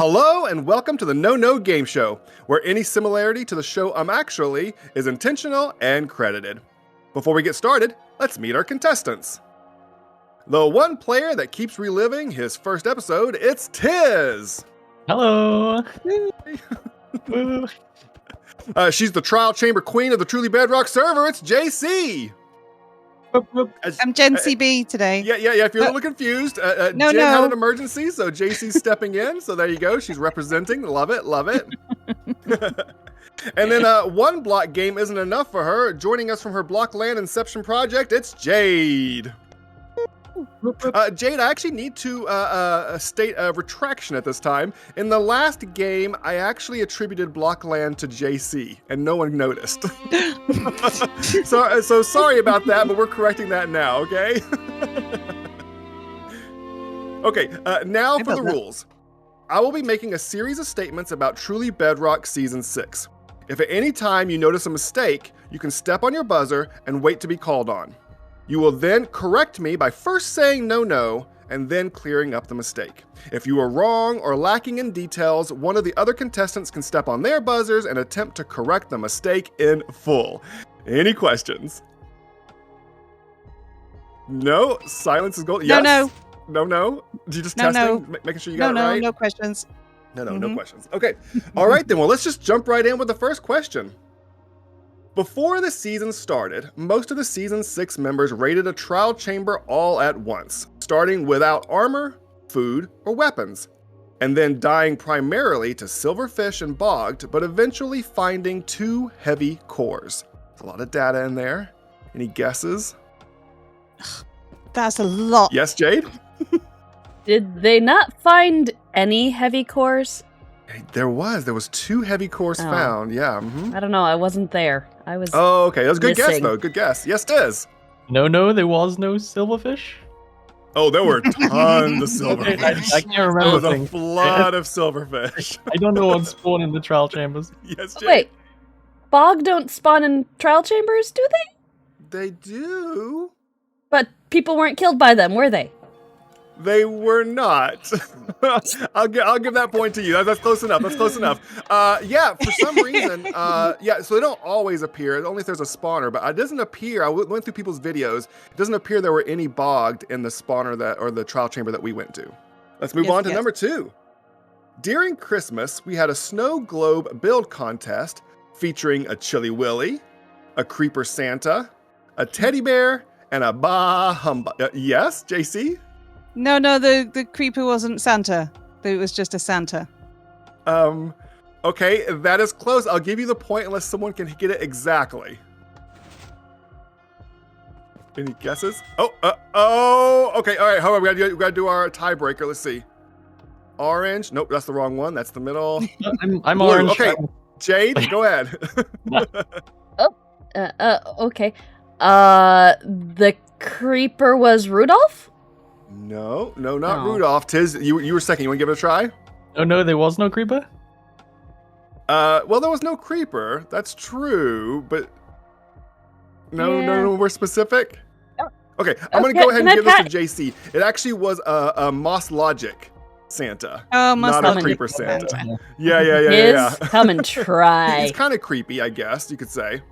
Hello and welcome to the No Game Show, where any similarity to the show Actually is intentional and credited. Before we get started, let's meet our contestants. The one player that keeps reliving his first episode, it's Tiz! Hello! She's the trial chamber queen of the Truly Bedrock server, it's JC! I'm Gen CB today. Yeah, if you're a little confused, Jen had an emergency, so JC's stepping in, so there you go, she's representing, love it. And then one block game isn't enough for her. Joining us from her Blockland Inception project, it's Jade. Jade, I actually need to state a retraction at this time. In the last game, I actually attributed Blockland to JC, and no one noticed. so sorry about that, but we're correcting that now, okay? Okay, now for the rules. I will be making a series of statements about Truly Bedrock Season 6. If at any time you notice a mistake, you can step on your buzzer and wait to be called on. You will then correct me by first saying no, and then clearing up the mistake. If you are wrong or lacking in details, one of the other contestants can step on their buzzers and attempt to correct the mistake in full. Any questions? No? Silence is gold? Yes? No? Did you just testing? Making sure you got it right? No questions. No questions. Okay. All right then, well let's just jump right in with the first question. Before the season started, most of the Season 6 members raided a trial chamber all at once, starting without armor, food, or weapons, and then dying primarily to silverfish and bogged, but eventually finding 2 heavy cores. There's a lot of data in there. Any guesses? That's a lot. Yes, Jade? Did they not find any heavy cores? There was 2 heavy cores found, yeah. Mm-hmm. I don't know, I wasn't there. I was Oh, okay, that was a good missing. guess, though. Good guess. Yes, Tiz. No, there was no silverfish. Oh, there were tons of silverfish. I can't remember There was a things. flood of silverfish. I don't know what spawned in the trial chambers. Yes, Jade. Wait, bog don't spawn in trial chambers, do they? They do. But people weren't killed by them, were they? They were not. I'll give that point to you. That's close enough. Yeah, for some reason, so they don't always appear, only if there's a spawner, but it doesn't appear, I went through people's videos, it doesn't appear there were any bogged in the spawner or the trial chamber that we went to. Let's move on to number 2. During Christmas, we had a snow globe build contest featuring a Chili Willy, a Creeper Santa, a teddy bear, and a bah humbug. Yes, JC? No, the creeper wasn't Santa. It was just a Santa. Okay, that is close. I'll give you the point unless someone can get it exactly. Any guesses? Okay, all right, however, we gotta do our tiebreaker. Let's see. Orange. Nope, that's the wrong one. That's the middle. I'm Blue. orange. Okay, Jade, go ahead. Okay. The creeper was Rudolph? No, not Rudolph. Tiz, you were second. You want to give it a try? No, there was no creeper? Well, there was no creeper. That's true, but no, we're specific. Okay, I'm going to go ahead and give this to JC. It actually was a Moss Logic Santa, not a creeper Santa. Yeah. Come and try. He's kind of creepy, I guess you could say.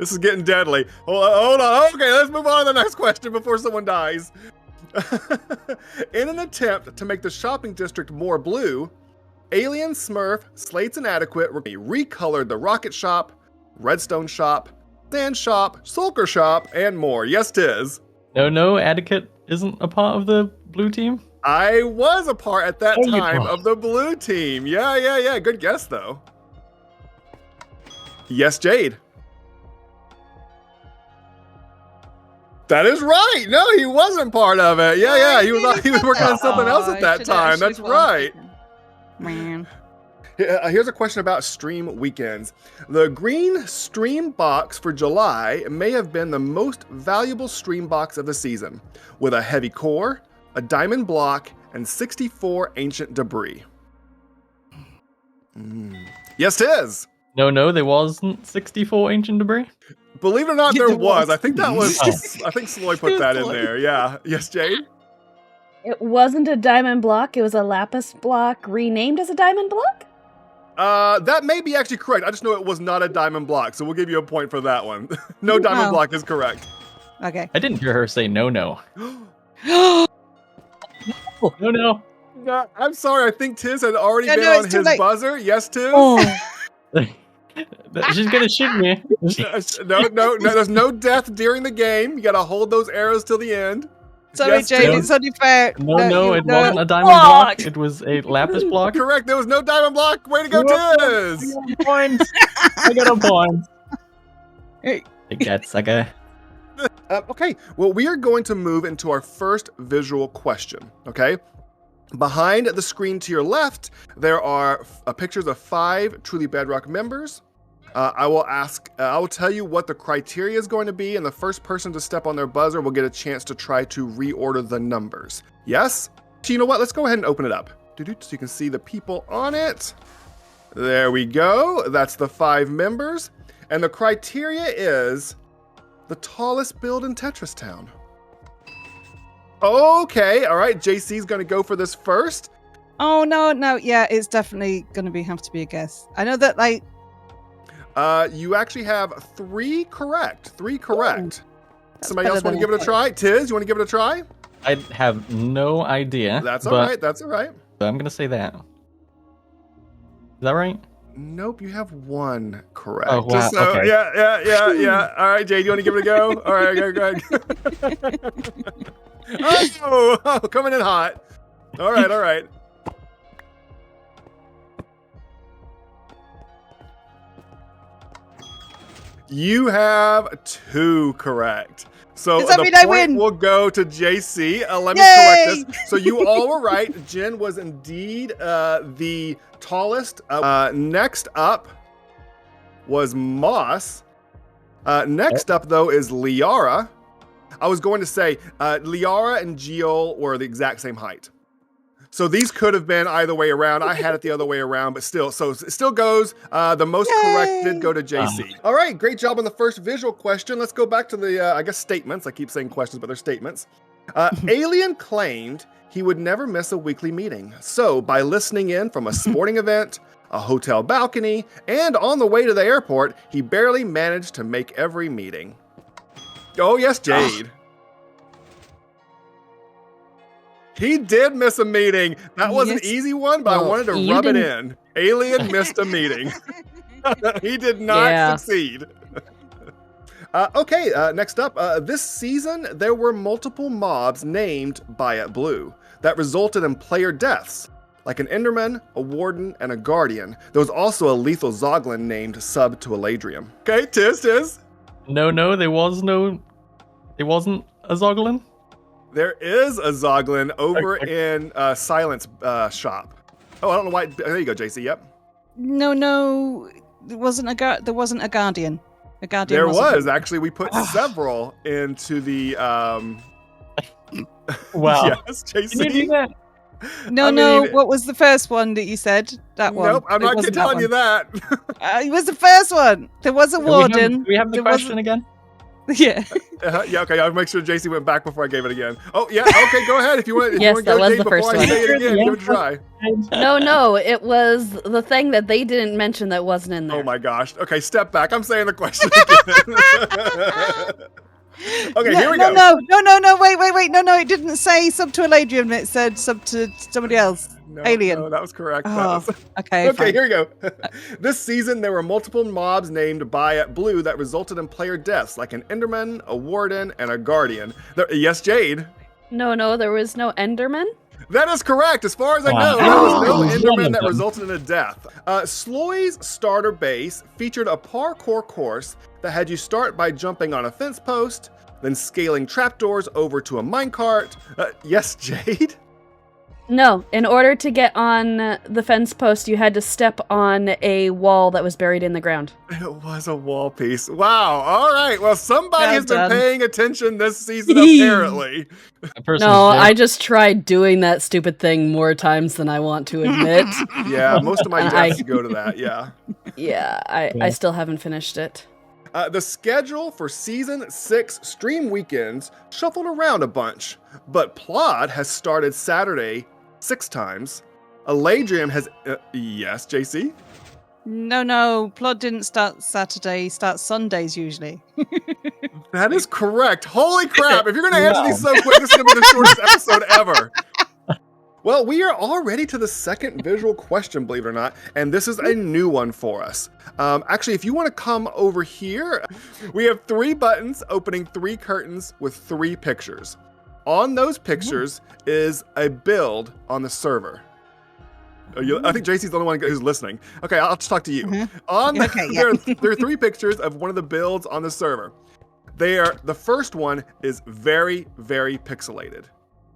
This is getting deadly. Hold on. Okay, let's move on to the next question before someone dies. In an attempt to make the shopping district more blue, Alien Smurf, Slates Inadequate recolored the Rocket Shop, Redstone Shop, Sand Shop, Sulker Shop, and more. Yes, Tiz. No, Adequate isn't a part of the blue team? I was a part at that time of the blue team. Yeah. Good guess, though. Yes, Jade. That is right. No, he wasn't part of it. Yeah. He was working on something else at that time. That's right. Man. Here's a question about stream weekends. The green stream box for July may have been the most valuable stream box of the season, with a heavy core, a diamond block, and 64 ancient debris. Yes, Tiz. No, there wasn't 64 ancient debris. Believe it or not, there was. I think that was. I think Sloy put that in there. Yeah. Yes, Jade. It wasn't a diamond block. It was a lapis block renamed as a diamond block? That may be actually correct. I just know it was not a diamond block, so we'll give you a point for that one. No diamond Oh. block is correct. Okay. I didn't hear her say no. No, no. I'm sorry. I think Tiz had already Yeah, been no, on it's too his late. buzzer. Yes, Tiz? She's gonna shoot me. No. There's no death during the game. You got to hold those arrows till the end. Sorry, Yes, Jade, Tiz? it's only fair. No, it wasn't a diamond block. block. It was a lapis block. Correct. There was no diamond block. Way to go, Whoop, Tiz! I got a point. I got a point. Hey. Take that, sucker. Okay. Well, we are going to move into our first visual question. Okay. Behind the screen to your left, there are pictures of 5 Truly Bedrock members. I will tell you what the criteria is going to be, and the first person to step on their buzzer will get a chance to try to reorder the numbers. Yes? So you know what? Let's go ahead and open it up. So you can see the people on it. There we go. That's the 5 members. And the criteria is the tallest build in Tetris Town. Okay, all right. JC's going to go for this first. Oh no, yeah, it's definitely gonna have to be a guess. I know that like You actually have 3 correct. 3 correct. Somebody better else want than to give it a I try? Tiz, you want to give it a try? I have no idea. That's all but right. That's all right. I'm gonna say that. Is that right? Nope, you have 1 correct. Oh, wow, So, okay. Yeah. All right, Jade, you want to give it a go? All right, go ahead. Oh, coming in hot. All right. You have 2 correct. So Does that the mean I point win? will go to JC. Let me Yay! correct this. So you all were right. Jen was indeed the tallest. Next up was Moss. Next up, though, is Liara. I was going to say Liara and Geol were the exact same height. So these could have been either way around. I had it the other way around, but still, so it still goes. The most correct did go to JC. All right, great job on the first visual question. Let's go back to the, I guess, statements. I keep saying questions, but they're statements. Alien claimed he would never miss a weekly meeting. So by listening in from a sporting event, a hotel balcony, and on the way to the airport, he barely managed to make every meeting. Oh, yes, Jade. He did miss a meeting. That was an Yes. easy one, but I Well, wanted to you rub it didn't- in. Alien missed a meeting. He did not Yeah. succeed. Okay, next up. This season, there were multiple mobs named Bayat Blue that resulted in player deaths, like an Enderman, a Warden, and a Guardian. There was also a lethal Zoglin named Sub to Eladrium. Okay, Tiz. No, there wasn't a Zoglin. There is a Zoglin over Okay. in Silence shop. Oh, I don't know why. There you go, JC. Yep. No, there wasn't a Guardian. A Guardian. There wasn't. was actually. We put several into the. Wow. Yes, JC. Can you do that? No, I no. mean- What was the first one that you said? That one. Nope, I'm It not wasn't telling you one. that. It was the first one. There was a Warden. Do we have the There question wasn't- again? Yeah. Yeah, okay. I'll make sure JC went back before I gave it again. Oh, yeah. Okay, go ahead if you want. If Yes, you want to that go, was Jade, the before first I one. say it again, give it a try. No, it was the thing that they didn't mention that wasn't in there. Oh my gosh. Okay, step back. I'm saying the question again. Okay, here we go. No, wait. No, it didn't say sub to Eladrium. It said sub to somebody else. No, Alien. No, that was correct. That Oh, was- okay, Okay, fine. here we go. This season, there were multiple mobs named Bayat Blue that resulted in player deaths, like an Enderman, a Warden, and a Guardian. Yes, Jade. No, there was no Enderman. That is correct. As far as I know, Wow. there was no One Enderman of that them. resulted in a death. Sloy's starter base featured a parkour course that had you start by jumping on a fence post, then scaling trapdoors over to a minecart. Yes, Jade? No, in order to get on the fence post, you had to step on a wall that was buried in the ground. It was a wall piece. Wow. All right. Well, somebody Well has been done. paying attention this season, apparently. That person No, did. I just tried doing that stupid thing more times than I want to admit. Yeah, most of my I- deaths go to that. Yeah. Yeah, I Yeah. still haven't finished it. The schedule for Season 6 stream weekends shuffled around a bunch, but Plod has started Saturday 6 times. Eladrium has... yes, JC? No. Plod didn't start Saturday. He starts Sundays usually. That is correct. Holy crap. If you're going to answer these so quick, this is going to be the shortest episode ever. Well, we are already to the second visual question, believe it or not, and this is a new one for us. Actually, if you want to come over here, we have 3 buttons opening 3 curtains with 3 pictures. On those pictures is a build on the server. I think JC's the only one who's listening. Okay, I'll just talk to you. There are 3 pictures of one of the builds on the server. The first one is very, very pixelated,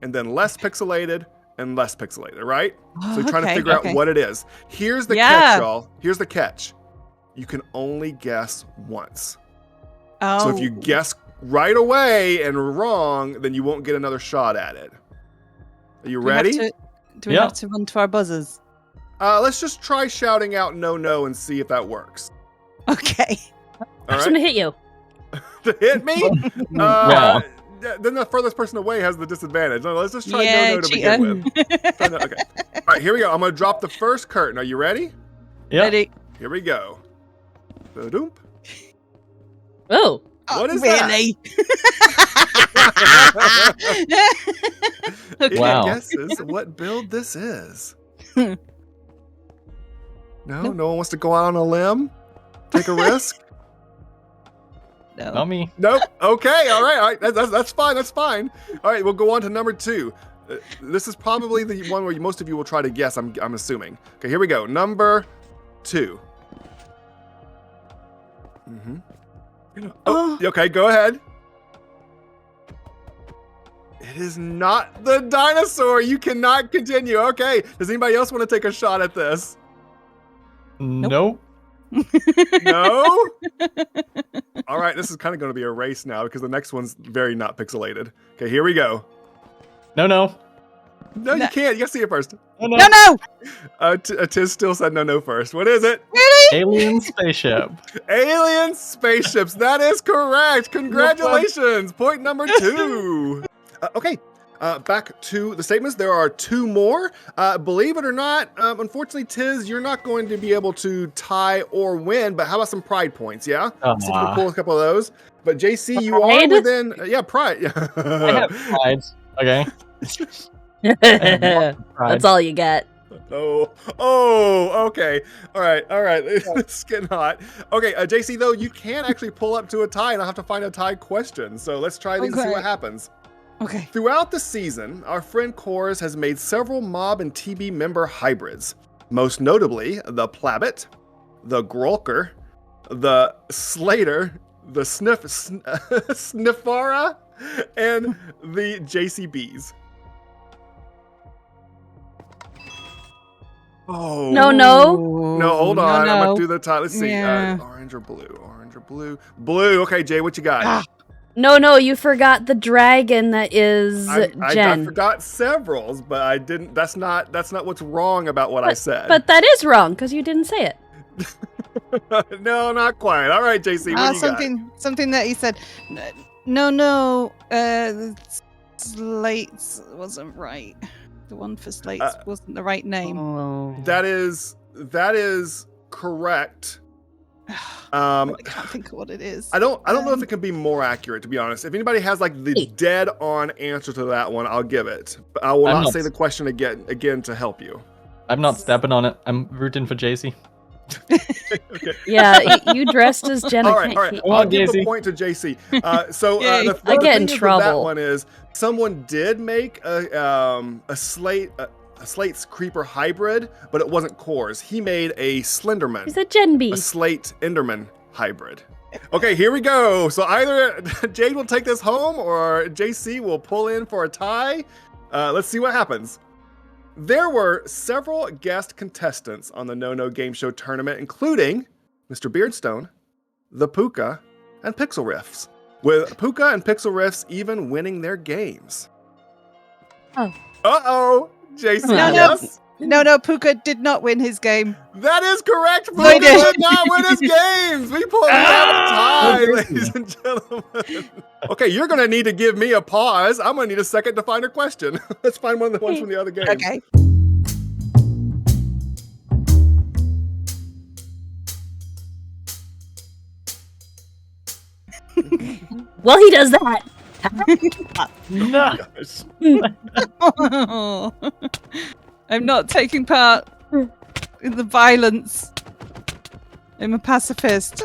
and then less pixelated, and less pixelated, right? So you're trying to figure out what it is. Here's the catch, y'all. Here's the catch. You can only guess once. Oh. So if you guess right away and wrong, then you won't get another shot at it. Are you ready? Do we have to run to our buzzers? Let's just try shouting out no and see if that works. Okay. I'm just gonna hit you. To hit me? Then the furthest person away has the disadvantage. No, let's just try no to begin with. Okay. All right, here we go. I'm going to drop the first curtain. Are you ready? Yeah. Ready. Here we go. Ba-doom. Oh. What is really? that? Okay. Wow. Guesses what build this is. No one wants to go out on a limb? Take a risk? No. Not me. Nope. Okay. All right. That's fine. That's fine. All right. We'll go on to number 2. This is probably the one where most of you will try to guess. I'm assuming. Okay. Here we go. Number 2. Oh, okay. Go ahead. It is not the dinosaur. You cannot continue. Okay. Does anybody else want to take a shot at this? Nope. No? All right, this is kind of going to be a race now because the next one's very not pixelated. Okay, here we go. No. No, you can't. You got to see it first. No. Tiz still said no first. What is it? Really? Alien spaceship. Alien spaceships. That is correct. Congratulations. Point number 2. Okay. Back to the statements. There are 2 more. Believe it or not, unfortunately, Tiz, you're not going to be able to tie or win, but how about some pride points, yeah? See if you can pull a couple of those. But JC, you are within... pride. I have prides. Okay. That's all you get. Oh, okay. All right. It's getting hot. Okay, JC, though, you can actually pull up to a tie, and I'll have to find a tie question. So let's try these and see what happens. Okay. Throughout the season, our friend Cores has made several mob and TB member hybrids. Most notably, the Plabbit, the Grolker, the Slater, the Sniffara, and the JCBs. Oh. No. No, hold on. I'm going to do the tie. Let's see. Yeah. Orange or blue? Blue. Okay, Jay, what you got? No, you forgot the dragon that is Jen. I forgot several, but I didn't. That's not what's wrong about what I said. But that is wrong because you didn't say it. No, not quite. All right, JC, what do you got? Something that he said. No. Slates wasn't right. The one for Slates wasn't the right name. Oh. That is correct. I can't think of what it is. I don't know if it can be more accurate, to be honest. If anybody has like the dead on answer to that one, I'll give it. But I will not say the question again to help you. I'm not stepping on it. I'm rooting for JC. Okay. Yeah, you dressed as Jen. All right. I'll give the point to JC. The I get in thing trouble. with that one is someone did make a Slate's Creeper hybrid, but it wasn't Cores. He made a Slenderman. He's a Gen B. A Slate Enderman hybrid. Okay, here we go. So either Jade will take this home or JC will pull in for a tie. Let's see what happens. There were several guest contestants on the No Game Show tournament, including Mr. Beardstone, the Puka, and Pixel Riffs, with Puka and Pixel Riffs even winning their games. Oh. Uh-oh! JC, No. yes? No, Puka did not win his game. That is correct. No, he Puka didn't. did not win his games. We pulled out a tie, ladies and gentlemen. Okay, you're going to need to give me a pause. I'm going to need a second to find a question. Let's find one of the ones from the other game. Okay. Well, he does that. No. Gosh. I'm not taking part in the violence. I'm a pacifist.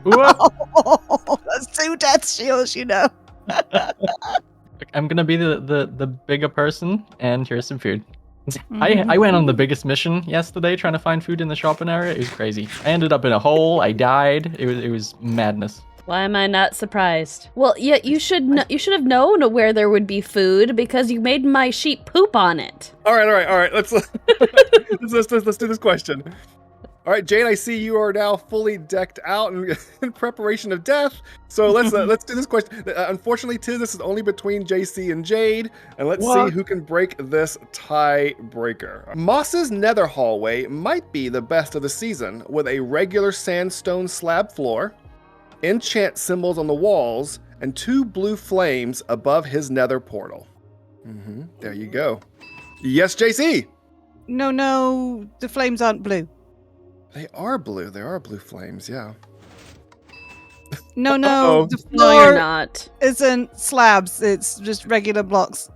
Whoa. That's 2 death shields, you know. I'm gonna be the bigger person, and here's some food. I went on the biggest mission yesterday trying to find food in the shopping area. It was crazy. I ended up in a hole. I died. It was madness. Why am I not surprised? Well, yeah, you should have known where there would be food because you made my sheep poop on it. All right. Let's do this question. All right, Jade, I see you are now fully decked out in preparation of death. So let's do this question. Unfortunately, this is only between JC and Jade, and let's see who can break this tiebreaker. Moss's nether hallway might be the best of the season, with a regular sandstone slab floor, enchant symbols on the walls, and 2 blue flames above his nether portal. There you go. Yes, JC. No, the flames aren't blue. They are blue. There are blue flames, yeah. No, Uh-oh. the No, you're floor not. isn't slabs. It's just regular blocks.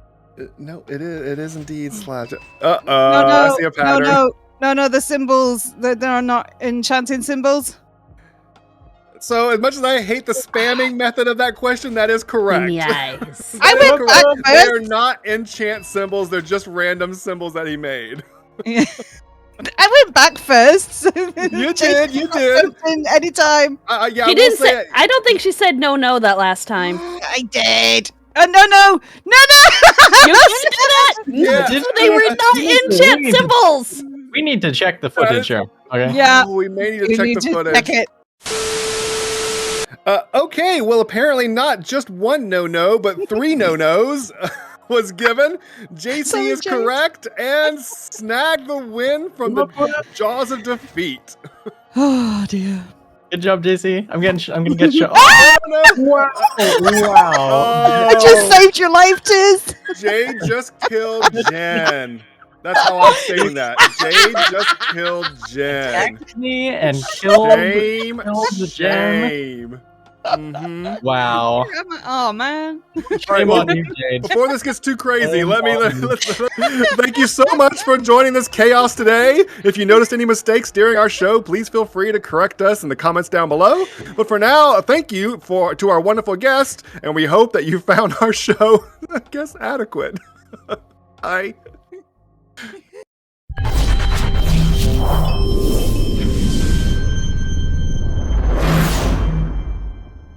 No, it is indeed slabs. I see a pattern. No, the symbols, they're not enchanting symbols. So as much as I hate the spamming method of that question, that is correct. Yes. I That is went back correct. They're first. not enchant symbols. They're just random symbols that he made. I went back first. So You did. Anytime. Yeah, He I didn't will say. I don't think she said no that last time. I did. Oh, no. You didn't do that. Yeah. They were not enchant symbols. We need to check the footage here. Okay. Yeah. Oh, we may need to You check need the to footage. check it. Okay, well, apparently not just one no, but 3 no-nos was given. JC Sorry, is Jade. correct and snagged the win from the jaws of defeat. Oh, dear. Good job, JC. I'm gonna get shot. Oh, no. Wow. I just saved your life, Tiz. Jade just killed Jen. That's how I'm saying that. Jade just killed Jen. Me and killed the gem. Shame. Wow. Oh, man. Shame on you, Jade. Before this gets too crazy, let's thank you so much for joining this chaos today. If you noticed any mistakes during our show, please feel free to correct us in the comments down below. But for now, thank you to our wonderful guest, and we hope that you found our show, I guess, adequate. Bye.